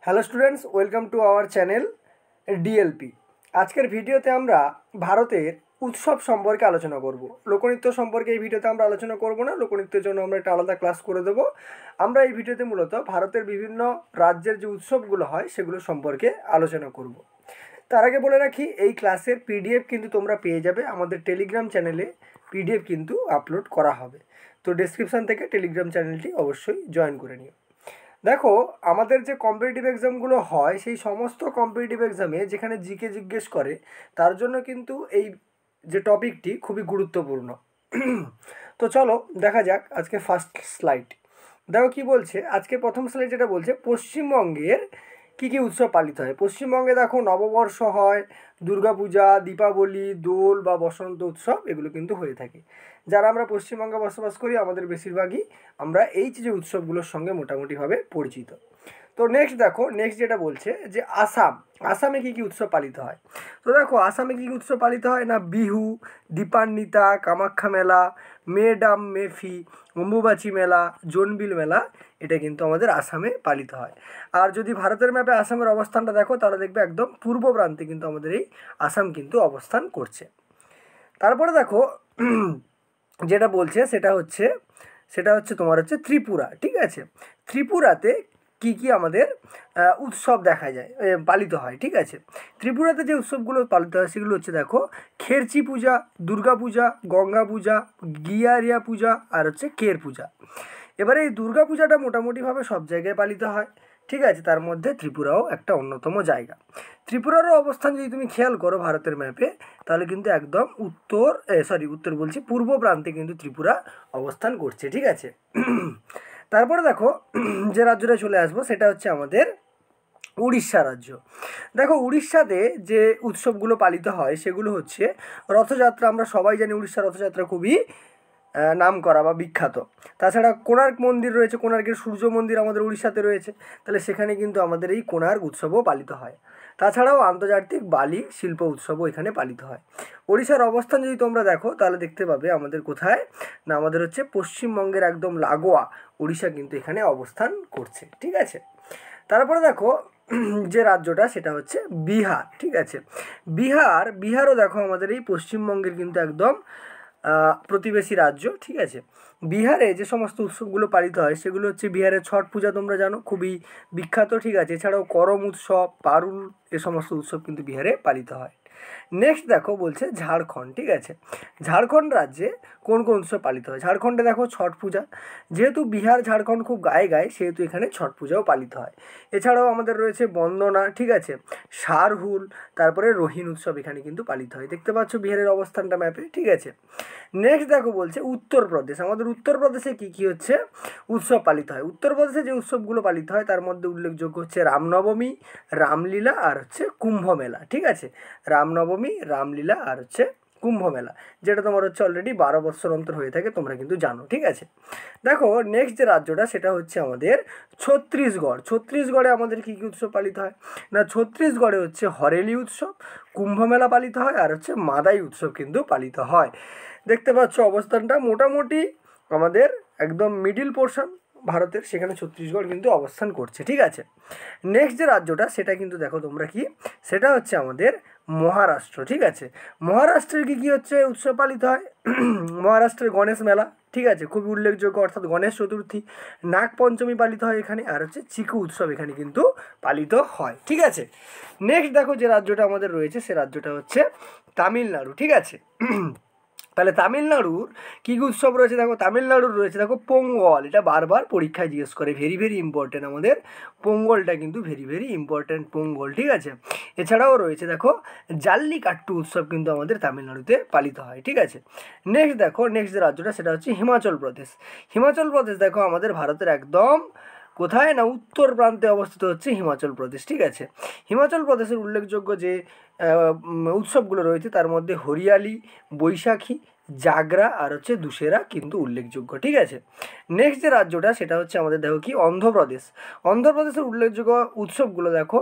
Hello students, welcome to our channel DLP. আজকের ভিডিওতে আমরা ভারতের উৎসব সম্পর্কে আলোচনা করব। লোকনৃত্য সম্পর্কে এই ভিডিওতে আমরা আলোচনা করব না, লোকনৃত্যের জন্য আমরা একটা আলাদা ক্লাস করে দেবো। আমরা এই ভিডিওতে মূলত ভারতের বিভিন্ন রাজ্যের যে উৎসবগুলো হয় সেগুলো সম্পর্কে আলোচনা করব। তার আগে বলে রাখি, এই ক্লাসের পিডিএফ কিন্তু তোমরা পেয়ে যাবে আমাদের টেলিগ্রাম চ্যানেলে। পিডিএফ কিন্তু আপলোড করা হবে, তো ডেসক্রিপশান থেকে টেলিগ্রাম চ্যানেলটি অবশ্যই জয়েন করে নিও। দেখো, আমাদের যে কম্পিটিটিভ এক্সামগুলো হয় সেই সমস্ত কম্পিটিটিভ এক্সামে যেখানে জিকে জিজ্ঞেস করে, তার জন্য কিন্তু এই যে টপিকটি খুবই গুরুত্বপূর্ণ। তো চলো দেখা যাক আজকে ফার্স্ট স্লাইড। দেখো কি বলছে, আজকে প্রথম স্লাইড যেটা বলছে পশ্চিমবঙ্গের কী কী উৎসব পালিত হয়। পশ্চিমবঙ্গে দেখো নববর্ষ হয়, দুর্গাপূজা, দীপাবলি, দোল বা বসন্ত উৎসব এগুলো কিন্তু হয়ে থাকে। যারা আমরা পশ্চিমবঙ্গে বসবাস করি আমাদের বেশিরভাগই আমরা এই যে উৎসবগুলোর সঙ্গে মোটামুটিভাবে পরিচিত। তো নেক্সট দেখো, নেক্সট যেটা বলছে যে আসামে কী কী উৎসব পালিত হয়। তো দেখো আসামে কী কী উৎসব পালিত হয় না, বিহু, দীপান্বিতা, কামাখ্যা মেলা, মেডাম মেফি, অম্বুবাচী মেলা, জোনবিল মেলা, এটা কিন্তু আমাদের আসামে পালিত হয়। আর যদি ভারতের ম্যাপে আসামের অবস্থানটা দেখো তাহলে দেখবে একদম পূর্ব প্রান্তে কিন্তু আমাদের এই আসাম কিন্তু অবস্থান করছে। তারপরে দেখো যেটা বলছে সেটা হচ্ছে তোমার হচ্ছে ত্রিপুরা। ঠিক আছে, ত্রিপুরাতে কি কি আমাদের উৎসব দেখা যায়, পালিত হয়। ঠিক আছে, ত্রিপুরাতে যে উৎসবগুলো পালিত হয় সেগুলো হচ্ছে দেখো খেরচি পূজা, দুর্গা পূজা, গঙ্গা পূজা, গিয়ারিয়া পূজা আর হচ্ছে কের পূজা। এবারে এই দুর্গা পূজাটা মোটামুটিভাবে সব জায়গায় পালিত হয়। ঠিক আছে, তার মধ্যে ত্রিপুরাও একটা অন্যতম জায়গা। ত্রিপুরারও অবস্থান যদি তুমি খেয়াল করো ভারতের ম্যাপে, তাহলে কিন্তু একদম উত্তর বলছি পূর্ব প্রান্তে কিন্তু ত্রিপুরা অবস্থান করছে। ঠিক আছে, তারপরে দেখো যে রাজ্যটা চলে আসবো সেটা হচ্ছে আমাদের উড়িষ্যা রাজ্য। দেখো উড়িষ্যাতে যে উৎসবগুলো পালিত হয় সেগুলো হচ্ছে রথযাত্রা। আমরা সবাই জানি উড়িষ্যার রথযাত্রা খুবই নাম করা বা বিখ্যাত। তাছাড়া কোণার্ক মন্দির রয়েছে, কোণার্কের সূর্য মন্দির আমাদের উড়িষ্যাতে রয়েছে, তাহলে সেখানে কিন্তু আমাদের এই কোণার্ক উৎসবও পালিত হয়। তাছাড়াও আন্তর্জাতিক বালি শিল্প উৎসবও এখানে পালিত হয়। ওড়িশার অবস্থান যদি তোমরা দেখো তাহলে দেখতে পাবে আমাদের কোথায় না, আমাদের হচ্ছে পশ্চিমবঙ্গের একদম লাগোয়া উড়িষ্যা কিন্তু এখানে অবস্থান করছে। ঠিক আছে, তারপরে দেখো যে রাজ্যটা সেটা হচ্ছে বিহার। ঠিক আছে, বিহারও দেখো আমাদের এই পশ্চিমবঙ্গের কিন্তু একদম প্রতিবেশী রাজ্য। ঠিক আছে, বিহারে যে সমস্ত উৎসবগুলো পালিত হয় সেগুলো হচ্ছে বিহারের ছট পূজা, তোমরা জানো খুবই বিখ্যাত। ঠিক আছে, এছাড়াও করম উৎসব, পারুল, এ সমস্ত উৎসব কিন্তু বিহারে পালিত হয়। নেক্সট দেখো বলছে ঝাড়খণ্ড। ঠিক আছে, ঝাড়খণ্ড রাজ্যে কোন কোন উৎসব পালিত হয়। ঝাড়খণ্ডে দেখো ছট পূজা, যেহেতু বিহার ঝাড়খণ্ড খুব গায়ে গায়ে সেহেতু এখানে ছট পূজাও পালিত হয়। এছাড়াও আমাদের রয়েছে বন্দনা, ঠিক আছে, সারহুল, তারপরে রোহিণ উৎসব এখানে কিন্তু পালিত হয়। দেখতে পাচ্ছ বিহারের অবস্থানটা ম্যাপে। ঠিক আছে, নেক্সট দেখো বলছে উত্তরপ্রদেশ। আমাদের উত্তরপ্রদেশে কী কী হচ্ছে উৎসব পালিত হয়। উত্তরপ্রদেশে যে উৎসবগুলো পালিত হয় তার মধ্যে উল্লেখযোগ্য হচ্ছে রামনবমী, রামলীলা আর হচ্ছে কুম্ভ মেলা। ঠিক আছে, রামনবমী, রামলীলা আর হচ্ছে কুম্ভ মেলা, যেটা তোমার হচ্ছে অলরেডি 12 বৎসর অন্তর হয়ে থাকে, তোমরা কিন্তু জানো। ঠিক আছে, দেখো নেক্সট যে রাজ্যটা সেটা হচ্ছে আমাদের ছত্তিশগড়। ছত্তিশগড়ে আমাদের কী কী উৎসব পালিত হয় না, ছত্তিশগড়ে হচ্ছে হরেলি উৎসব, কুম্ভ মেলা পালিত হয় আর হচ্ছে মাদাই উৎসব কিন্তু পালিত হয়। দেখতে পাচ্ছ অবস্থানটা মোটামুটি আমাদের একদম মিডিল পোর্শন ভারতের, সেখানে ছত্তিশগড় কিন্তু অবস্থান করছে। ঠিক আছে, নেক্সট যে রাজ্যটা সেটা কিন্তু দেখো তোমরা কি, সেটা হচ্ছে আমাদের মহারাষ্ট্র। ঠিক আছে, মহারাষ্ট্রের কী কী হচ্ছে উৎসব পালিত হয় মহারাষ্ট্রের গণেশ মেলা, ঠিক আছে, খুবই উল্লেখযোগ্য, অর্থাৎ গণেশ চতুর্থী, নাগ পঞ্চমী পালিত হয় এখানে, আর হচ্ছে চিকু উৎসব এখানে কিন্তু পালিত হয়। ঠিক আছে, নেক্সট দেখো যে রাজ্যটা আমাদের রয়েছে সে রাজ্যটা হচ্ছে তামিলনাড়ু। ঠিক আছে, তাহলে তামিলনাড়ুর কী কী উৎসব রয়েছে দেখো, তামিলনাড়ুর রয়েছে দেখো পোঙ্গল। এটা বারবার পরীক্ষায় জিজ্ঞেস করে, ভেরি ভেরি ইম্পর্টেন্ট আমাদের পোঙ্গলটা কিন্তু ভেরি ভেরি ইম্পর্টেন্ট পোঙ্গল। ঠিক আছে, এছাড়াও রয়েছে দেখো জাল্লিকাট্টু উৎসব কিন্তু আমাদের তামিলনাড়ুতে পালিত হয়। ঠিক আছে, নেক্সট দেখো, নেক্সট যে রাজ্যটা সেটা হচ্ছে হিমাচল প্রদেশ। হিমাচল প্রদেশ দেখো আমাদের ভারতের একদম কোথায় না, উত্তর প্রান্তে অবস্থিত হচ্ছে হিমাচল প্রদেশ। ঠিক আছে, হিমাচল প্রদেশের উল্লেখযোগ্য যে উৎসবগুলো রয়েছে তার মধ্যে হরিয়ালি, বৈশাখী, জাগরা আর হচ্ছে দুশেরা কিন্তু উল্লেখযোগ্য। ঠিক আছে, নেক্সট যে রাজ্যটা সেটা হচ্ছে আমাদের দেখো কি অন্ধ্রপ্রদেশ। অন্ধ্রপ্রদেশের উল্লেখযোগ্য উৎসবগুলো দেখো,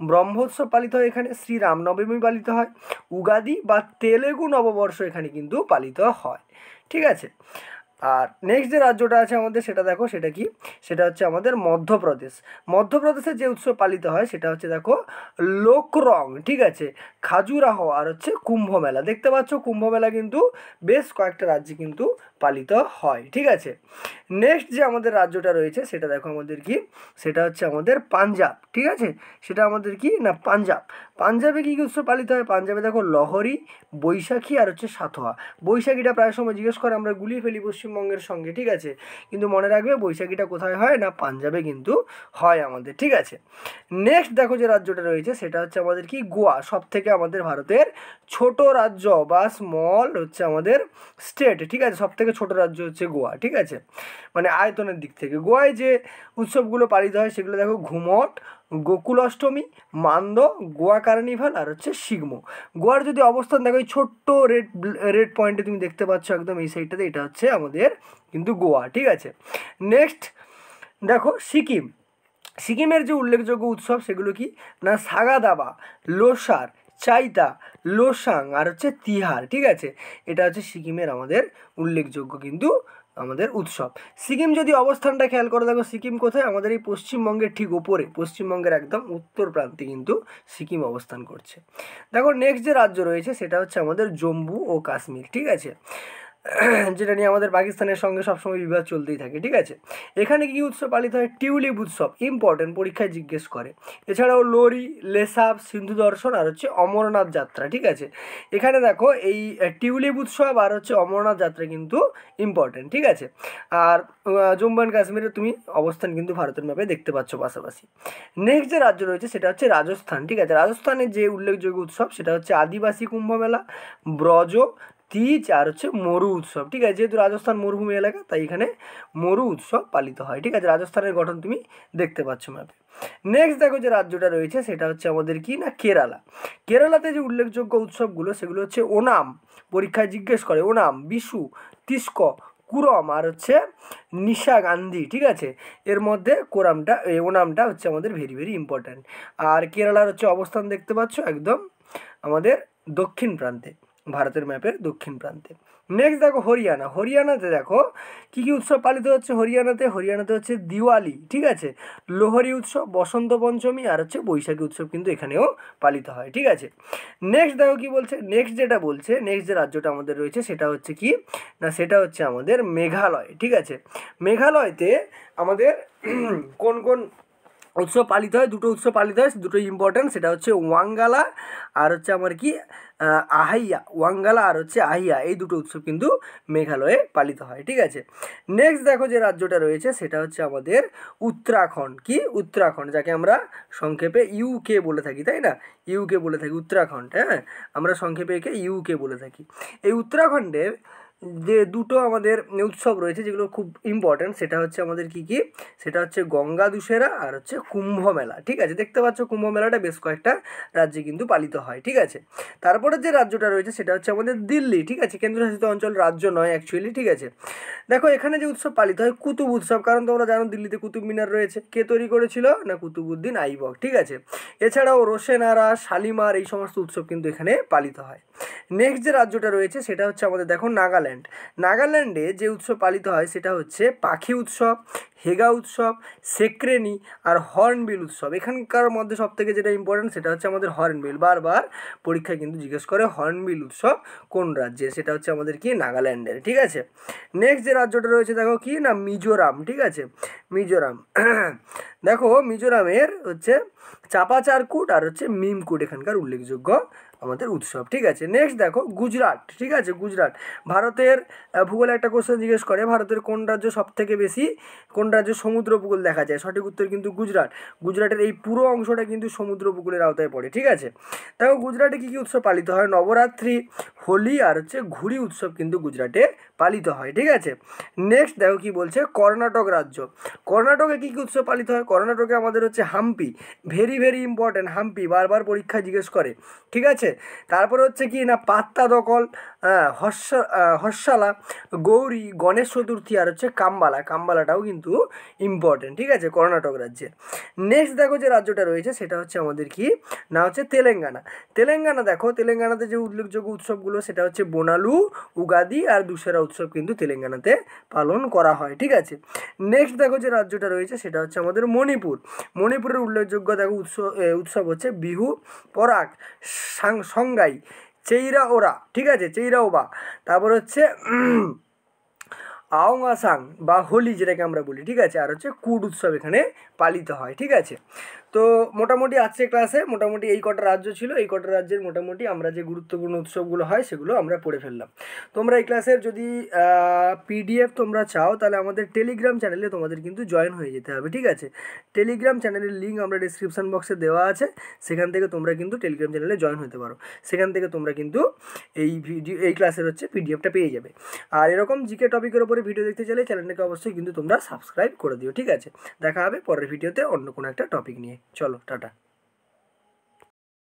ব্রহ্মোৎসব পালিত হয় এখানে, শ্রী রামনবমী পালিত হয়, উগাদি বা তেলেগু নববর্ষ এখানে কিন্তু পালিত হয়। ঠিক আছে, আর নেক্সট যে রাজ্যটা আছে আমাদের সেটা দেখো, সেটা কি, সেটা হচ্ছে আমাদের মধ্যপ্রদেশ। মধ্যপ্রদেশে যে উৎসব পালিত হয় সেটা হচ্ছে দেখো লোকরং, ঠিক আছে, খাজুরাহ আর হচ্ছে কুম্ভ মেলা। দেখতে পাচ্ছ কুম্ভ মেলা কিন্তু বেশ কয়েকটা রাজ্যে কিন্তু পালিত হয়, ঠিক আছে। নেক্সট যে আমাদের রাজ্যটা রয়েছে সেটা দেখো আমাদের কি, সেটা হচ্ছে আমাদের পাঞ্জাব, ঠিক আছে। সেটা আমাদের কি না পাঞ্জাব। পাঞ্জাবে কী কী উৎসব পালিত হয়? পাঞ্জাবে দেখো লহরি, বৈশাখী আর হচ্ছে সাথোয়া। বৈশাখীটা প্রায় সময় জিজ্ঞেস করে, আমরা গুলিয়ে ফেলি পশ্চিমবঙ্গের সঙ্গে, ঠিক আছে, কিন্তু মনে রাখবে বৈশাখীটা কোথায় হয় না পাঞ্জাবে কিন্তু হয় আমাদের, ঠিক আছে। নেক্সট দেখো যে রাজ্যটা রয়েছে সেটা হচ্ছে আমাদের কি গোয়া। সব থেকে আমাদের ভারতের ছোট রাজ্য বা স্মল হচ্ছে আমাদের স্টেট, ঠিক আছে, সব থেকে ছোটো রাজ্য হচ্ছে গোয়া, ঠিক আছে, মানে আয়তনের দিক থেকে। গোয়ায় যে উৎসবগুলো পালিত হয় সেগুলো দেখো ঘুমট, গোকুল অষ্টমী, মান্দ, গোয়া কার্নিভাল আর হচ্ছে সিগমো। গোয়ার যদি অবস্থান দেখো এই ছোট্ট রেড রেড পয়েন্টে তুমি দেখতে পাচ্ছ একদম এই সাইডটাতে, এটা হচ্ছে আমাদের কিন্তু গোয়া, ঠিক আছে। নেক্সট দেখো সিকিম। সিকিমের যে উল্লেখযোগ্য উৎসব সেগুলো কি না সাগা দাবা, লোসার, চাইতা, লোসাং আর হচ্ছে তিহার, ঠিক আছে। এটা হচ্ছে সিকিমের আমাদের উল্লেখযোগ্য কিন্তু আমাদের উৎসব। সিকিম যদি অবস্থানটা খেয়াল করে দেখো, সিকিম কোথায়? আমাদের এই পশ্চিমবঙ্গের ঠিক ওপরে, পশ্চিমবঙ্গের একদম উত্তর প্রান্তে কিন্তু সিকিম অবস্থান করছে। দেখো নেক্সট যে রাজ্য রয়েছে সেটা হচ্ছে আমাদের জম্মু ও কাশ্মীর, ঠিক আছে, যেটা নিয়ে আমাদের পাকিস্তানের সঙ্গে সবসময় বিবাদ চলতেই থাকে, ঠিক আছে। এখানে কী উৎসব পালিত হয়? টিউলিপ উৎসব, ইম্পর্টেন্ট, পরীক্ষায় জিজ্ঞেস করে। এছাড়াও লোরি, লেসাব, সিন্ধু দর্শন আর হচ্ছে অমরনাথ যাত্রা, ঠিক আছে। এখানে দেখো এই টিউলিপ উৎসব আর হচ্ছে অমরনাথ যাত্রা কিন্তু ইম্পর্টেন্ট, ঠিক আছে। আর জম্মু অ্যান্ড কাশ্মীরে তুমি অবস্থান কিন্তু ভারতের ম্যাপে দেখতে পাচ্ছ পাশাপাশি। নেক্সট যে রাজ্য রয়েছে সেটা হচ্ছে রাজস্থান, ঠিক আছে। রাজস্থানের যে উল্লেখযোগ্য উৎসব সেটা হচ্ছে আদিবাসী কুম্ভ মেলা, ব্রজ, তিজ আর হচ্ছে মরু উৎসব, ঠিক আছে। যেহেতু রাজস্থান মরুভূমি এলাকা তাই এখানে মরু উৎসব পালিত হয়, ঠিক আছে। রাজস্থানের গঠন তুমি দেখতে পাচ্ছ ম্যাপে। নেক্সট দেখো যে রাজ্যটা রয়েছে সেটা হচ্ছে আমাদের কি না কেরালা। কেরালাতে যে উল্লেখযোগ্য উৎসবগুলো সেগুলো হচ্ছে ওনাম, পরীক্ষায় জিজ্ঞেস করে ওনাম, বিশু, তিস্ক, কুরম আর হচ্ছে নিশা গান্ধী, ঠিক আছে। এর মধ্যে কোরামটা এই ওনামটা হচ্ছে আমাদের ভেরি ভেরি ইম্পর্ট্যান্ট। আর কেরালার হচ্ছে অবস্থান দেখতে পাচ্ছ একদম আমাদের দক্ষিণ প্রান্তে, ভারতের ম্যাপের দক্ষিণ প্রান্তে। নেক্সট দেখো হরিয়ানা। হরিয়ানাতে দেখো কী কী উৎসব পালিত হচ্ছে হরিয়ানাতে হচ্ছে দিওয়ালি, ঠিক আছে, লোহরি উৎসব, বসন্ত পঞ্চমী আর হচ্ছে বৈশাখী উৎসব কিন্তু এখানেও পালিত হয়, ঠিক আছে। নেক্সট দেখো কী বলছে, নেক্সট যে রাজ্যটা আমাদের রয়েছে সেটা হচ্ছে কি না সেটা হচ্ছে আমাদের মেঘালয়, ঠিক আছে। মেঘালয়তে আমাদের কোন কোন উৎসব পালিত হয়? দুটো উৎসব পালিত হয়, দুটোই ইম্পর্ট্যান্ট। সেটা হচ্ছে ওয়াঙ্গালা আর হচ্ছে আমার কি আহাইয়া। ওয়াঙ্গালা আর হচ্ছে আহিয়া, এই দুটো উৎসব কিন্তু মেঘালয়ে পালিত হয়, ঠিক আছে। নেক্সট দেখো যে রাজ্যটা রয়েছে সেটা হচ্ছে আমাদের উত্তরাখণ্ড। কি উত্তরাখণ্ড, যাকে আমরা সংক্ষেপে ইউকে বলে থাকি, তাই না? ইউকে বলে থাকি উত্তরাখণ্ড, হ্যাঁ, আমরা সংক্ষেপে একে ইউকে বলে থাকি। এই উত্তরাখণ্ডের যে দুটো আমাদের উৎসব রয়েছে যেগুলো খুব ইম্পর্ট্যান্ট সেটা হচ্ছে আমাদের কি কি, সেটা হচ্ছে গঙ্গা দুশেরা আর হচ্ছে কুম্ভ মেলা, ঠিক আছে। দেখতে পাচ্ছ কুম্ভ মেলাটা বেশ কয়েকটা রাজ্যে কিন্তু পালিত হয়, ঠিক আছে। তারপরে যে রাজ্যটা রয়েছে সেটা হচ্ছে আমাদের দিল্লি, ঠিক আছে, কেন্দ্রশাসিত অঞ্চল, রাজ্য নয় অ্যাকচুয়ালি, ঠিক আছে। দেখো এখানে যে উৎসব পালিত হয় কুতুব উৎসব, কারণ তোমরা জানো দিল্লিতে কুতুব মিনার রয়েছে। কে তৈরি করেছিল না কুতুবউদ্দিন আইবক, ঠিক আছে। এছাড়াও রোশেনারা, শালিমার, এই সমস্ত উৎসব কিন্তু এখানে পালিত হয়। নেক্সট যে রাজ্যটা রয়েছে সেটা হচ্ছে আমাদের দেখো নাগাল্যান্ড। নাগাল্যান্ডে যে উৎসব পালিত হয় সেটা হচ্ছে পাখি উৎসব, হেগা উৎসব, সেক্রেনি আর হর্নবিল উৎসব। এখানকার মধ্যে সব থেকে যেটা ইম্পর্টেন্ট সেটা হচ্ছে আমাদের হর্নবিল। বারবার পরীক্ষায় কিন্তু জিজ্ঞেস করে হর্নবিল উৎসব কোন রাজ্যে, সেটা হচ্ছে আমাদের কি নাগাল্যান্ডের, ঠিক আছে। নেক্সট যে রাজ্যটা রয়েছে দেখো কি না মিজোরাম, ঠিক আছে, মিজোরাম। দেখো মিজোরামের হচ্ছে চাপাচারকুট আর হচ্ছে মিমকুট এখানকার উল্লেখযোগ্য আমাদের উৎসব, ঠিক আছে। নেক্সট দেখো গুজরাট, ঠিক আছে, গুজরাট। ভারতের ভূগোলে একটা কোশ্চেন জিজ্ঞেস করে ভারতের কোন রাজ্য সব থেকে বেশি, কোন রাজ্য সমুদ্র উপকূল দেখা যায়? সঠিক উত্তর কিন্তু গুজরাট। গুজরাটের এই পুরো অংশটা কিন্তু সমুদ্র উপকূলের আওতায় পড়ে, ঠিক আছে। দেখো গুজরাটে কী কী উৎসব পালিত হয়? নবরাত্রি, হোলি আর হচ্ছে ঘুড়ি উৎসব কিন্তু গুজরাটে পালিত হয়, ঠিক আছে। নেক্সট দেখো কি বলছে কর্ণাটক রাজ্য। কর্ণাটকে কী কী উৎসব পালিত হয়? কর্ণাটকে আমাদের হচ্ছে Hampi, very very important, Hampi বারবার পরীক্ষায় জিজ্ঞেস করে, ঠিক আছে। তারপরে হচ্ছে কি না পাত্তা দখল, হ্যাঁ, হর্ষালা, গৌরী, গণেশ চতুর্থী আর হচ্ছে কাম্বালা। কাম্বালাটাও কিন্তু ইম্পর্টেন্ট, ঠিক আছে, কর্ণাটক রাজ্যের। নেক্সট দেখো যে রাজ্যটা রয়েছে সেটা হচ্ছে আমাদের কি না হচ্ছে তেলেঙ্গানা। তেলেঙ্গানা দেখো, তেলেঙ্গানাতে যে উল্লেখযোগ্য উৎসবগুলো সেটা হচ্ছে বোনালু, উগাদি আর দুশেরা উৎসব কিন্তু তেলেঙ্গানাতে পালন করা হয়, ঠিক আছে। নেক্সট দেখো যে রাজ্যটা রয়েছে সেটা হচ্ছে আমাদের মণিপুর। মণিপুরের উল্লেখযোগ্য দেখো উৎসব হচ্ছে বিহু, পরাগ, সংগাই, চেইরা ওরা, ঠিক আছে, চেইরা ওবা। তারপর হচ্ছে আওং আসাং বা হোলি যেটাকে আমরা বলি, ঠিক আছে, আর হচ্ছে কুট উৎসব এখানে পালিত হয়, ঠিক আছে। তো মোটামুটি আজকের ক্লাসে মোটামুটি এই কটা রাজ্য ছিল, এই কটা রাজ্যের মোটামুটি আমরা যে গুরুত্বপূর্ণ উৎসবগুলো হয় সেগুলো আমরা পড়ে ফেললাম। তোমরা এই ক্লাসের যদি পিডিএফ তোমরা চাও তাহলে আমাদের টেলিগ্রাম চ্যানেলে তোমাদের কিন্তু জয়েন হয়ে যেতে হবে, ঠিক আছে। টেলিগ্রাম চ্যানেলের লিঙ্ক আমরা ডিসক্রিপশান বক্সে দেওয়া আছে, সেখান থেকে তোমরা কিন্তু টেলিগ্রাম চ্যানেলে জয়েন হতে পারো। সেখান থেকে তোমরা কিন্তু এই ক্লাসের হচ্ছে পিডিএফটা পেয়ে যাবে। আর এরকম জিকে টপিকের উপরে ভিডিও দেখতে চাইলে চ্যানেলটাকে অবশ্যই কিন্তু তোমরা সাবস্ক্রাইব করে দিও, ঠিক আছে। দেখা হবে পরের ভিডিওতে অন্য কোনো একটা টপিক নিয়ে। চলো, টাটা।